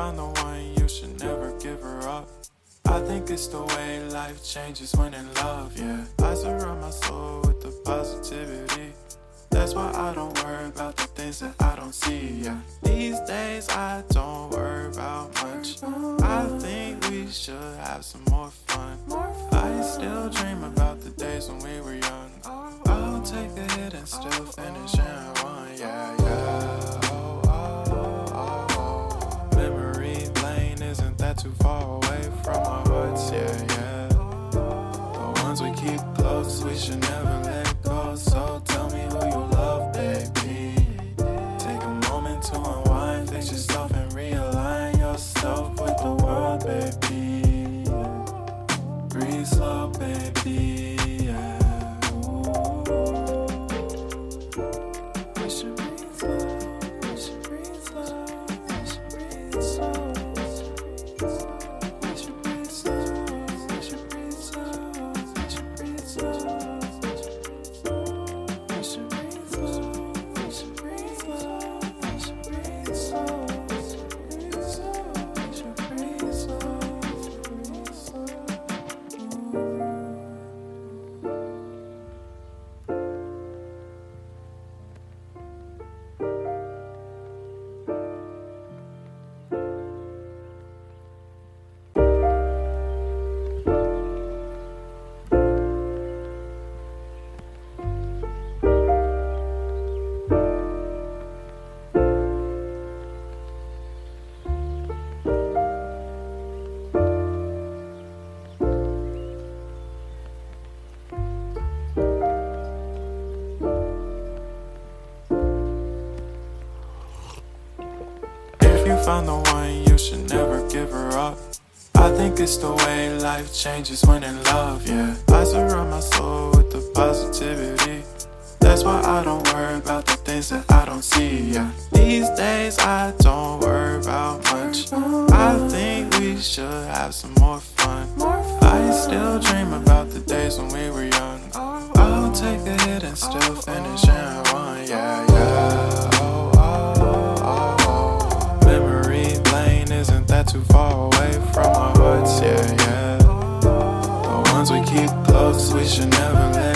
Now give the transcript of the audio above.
found the one, you should never give her up. I think it's the way life changes when in love, yeah. I surround my soul with the positivity. That's why I don't worry about the things that I don't see, yeah. These days I don't worry about much. I think we should have some more fun. I still dream about the days when we were young. I'll take a hit and still finish and run, yeah, yeah. Oh, oh, oh, oh. Memory lane isn't that too far away from our hearts, yeah, yeah. The ones we keep close, we should never let go. So tell me who you love, baby. Take a moment to unwind, fix yourself and realign yourself with the world, baby. Breathe slow, baby, yeah. We should breathe slow, we should breathe slow, we should breathe slow. We should breathe slow, we should breathe slow, we should breathe slow. We should breathe slow, we should breathe slow, we should breathe slow. We should breathe slow, breathe slow. If you found the one, you should never give her up. I think it's the way life changes when in love, yeah. I surround my soul with the positivity. That's why I don't worry about the things that I don't see, yeah. These days I don't worry about much. I think we should have some more fun. I still dream about the days when we were young. I'll take a hit and still finish and run, yeah, yeah. Oh, oh, oh, oh. Memory lane isn't that too far away from our hearts, yeah, yeah. The ones we keep close, we should never let